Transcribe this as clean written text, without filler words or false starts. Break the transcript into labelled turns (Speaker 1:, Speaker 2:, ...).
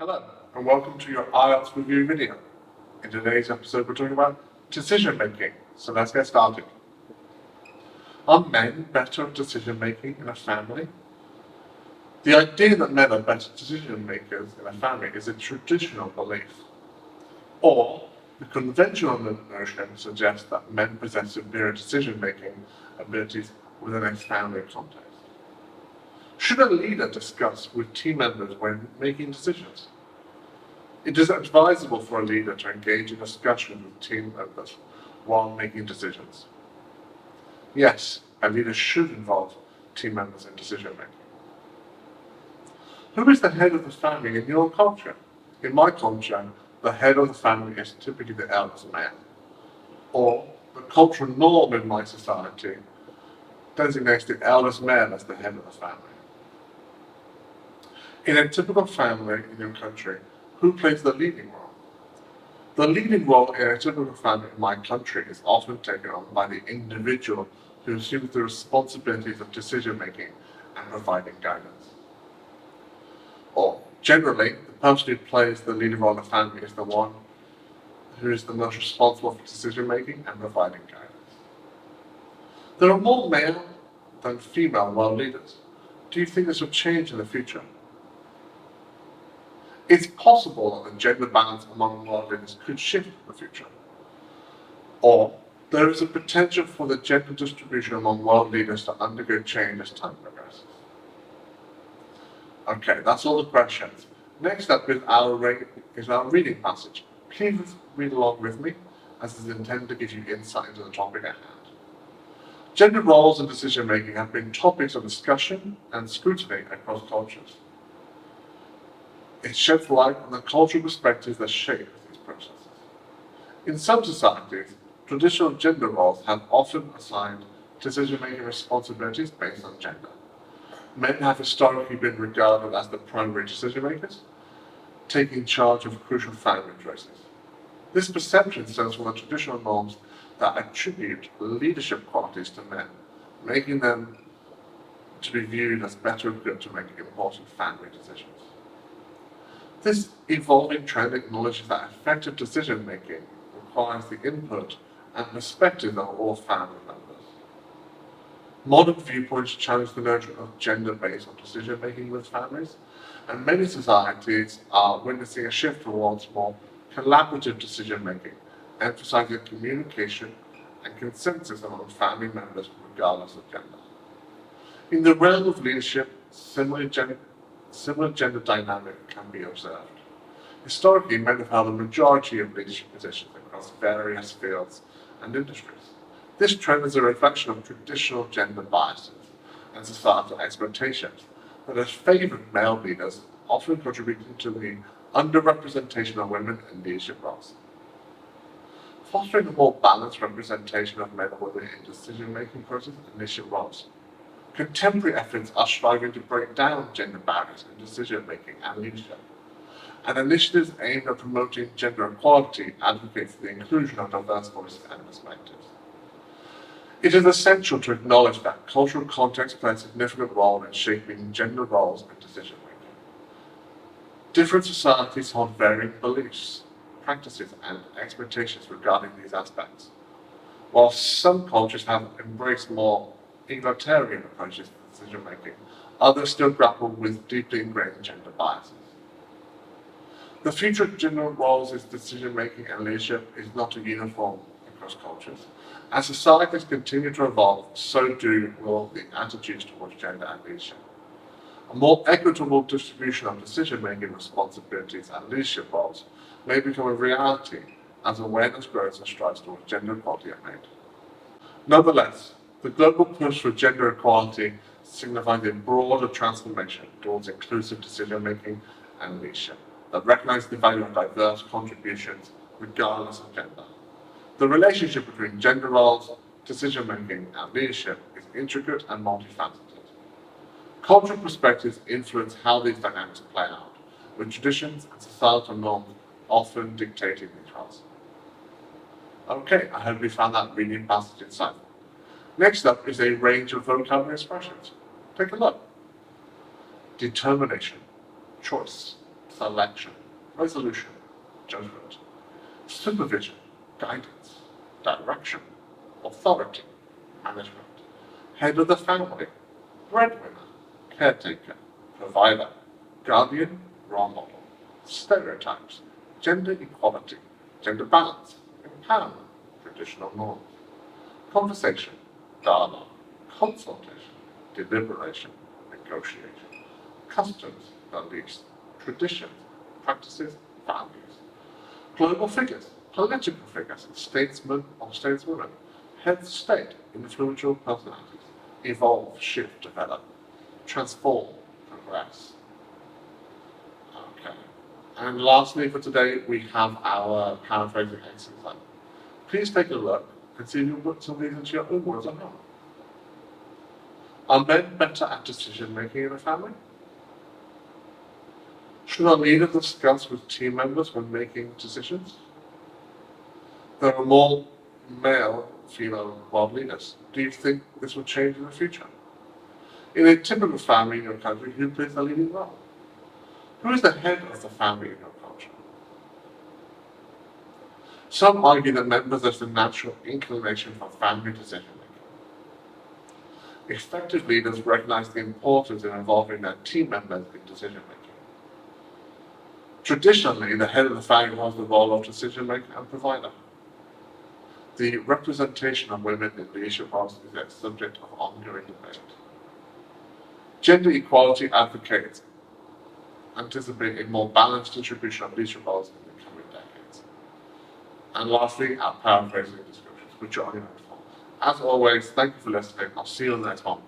Speaker 1: Hello, and welcome to your IELTS review video. In today's episode, we're talking about decision making. So let's get started. Are men better at decision making in a family? The idea that men are better decision makers in a family is a traditional belief. Or the conventional notion suggests that men possess superior decision making abilities within a family context. Should a leader discuss with team members when making decisions? It is advisable for a leader to engage in discussion with team members while making decisions. Yes, a leader should involve team members in decision making. Who is the head of the family in your culture? In my culture, the head of the family is typically the eldest male, or the cultural norm in my society designates the eldest male as the head of the family. In a typical family in your country, who plays the leading role? The leading role in a typical family in my country is often taken on by the individual who assumes the responsibilities of decision making and providing guidance. Or, generally, the person who plays the leading role in the family is the one who is the most responsible for decision making and providing guidance. There are more male than female world leaders. Do you think this will change in the future? It's possible that the gender balance among world leaders could shift in the future. Or there is a potential for the gender distribution among world leaders to undergo change as time progresses. Okay, that's all the questions. Next up is our reading passage. Please read along with me, as it is intended to give you insight into the topic at hand. Gender roles and decision making have been topics of discussion and scrutiny across cultures. It sheds light on the cultural perspectives that shape these processes. In some societies, traditional gender roles have often assigned decision-making responsibilities based on gender. Men have historically been regarded as the primary decision makers, taking charge of crucial family choices. This perception stems from the traditional norms that attribute leadership qualities to men, making them to be viewed as better equipped to make important family decisions. This evolving trend acknowledges that effective decision-making requires the input and perspective of all family members. Modern viewpoints challenge the notion of gender based on decision-making with families, and many societies are witnessing a shift towards more collaborative decision-making, emphasizing communication and consensus among family members regardless of gender. In the realm of leadership, similar gender dynamic can be observed. Historically, men have held a majority of leadership positions across various fields and industries. This trend is a reflection of traditional gender biases and societal expectations that have favored male leaders, often contributing to the underrepresentation of women in leadership roles. Fostering a more balanced representation of men and women in decision-making processes and leadership roles. Contemporary efforts are striving to break down gender barriers in decision-making and leadership, and initiatives aimed at promoting gender equality advocate for the inclusion of diverse voices and perspectives. It is essential to acknowledge that cultural context plays a significant role in shaping gender roles and decision-making. Different societies hold varying beliefs, practices, and expectations regarding these aspects. While some cultures have embraced more egalitarian approaches to decision-making, others still grapple with deeply ingrained gender biases. The future of gender roles in decision-making and leadership is not uniform across cultures. As societies continue to evolve, so do will the attitudes towards gender and leadership. A more equitable distribution of decision-making responsibilities and leadership roles may become a reality as awareness grows and strides towards gender equality are made. Nonetheless, the global push for gender equality signifies a broader transformation towards inclusive decision-making and leadership that recognizes the value of diverse contributions regardless of gender. The relationship between gender roles, decision-making, and leadership is intricate and multifaceted. Cultural perspectives influence how these dynamics play out, with traditions and societal norms often dictating these roles. Okay, I hope you found that reading passage insightful. Next up is a range of vocabulary expressions. Take a look. Determination, choice, selection, resolution, judgment, supervision, guidance, direction, authority, management, head of the family, breadwinner, caretaker, provider, guardian, role model, stereotypes, gender equality, gender balance, empowerment, traditional norms, conversation, dialogue, consultation, deliberation, negotiation, customs, beliefs, traditions, practices, values, global figures, political figures, statesmen or stateswomen, heads of state, influential personalities, evolve, shift, develop, transform, progress. Okay. And lastly for today, we have our paraphrasing exercise. Please take a look and see if you put some of these into your own words at home. Are men better at decision making in a family? Should a leader discuss with team members when making decisions? There are more male, female world leaders. Do you think this will change in the future? In a typical family in your country, who plays the leading role? Who is the head of the family in your culture? Some argue that members have the natural inclination for family decision making. Effective leaders recognize the importance of involving their team members in decision making. Traditionally, the head of the family holds the role of decision maker and provider. The representation of women in leadership roles is a subject of ongoing debate. Gender equality advocates anticipate a more balanced distribution of leadership roles in the coming decades. And lastly, our paraphrasing descriptions, which are on your platform. As always, thank you for listening. I'll see you on the next one.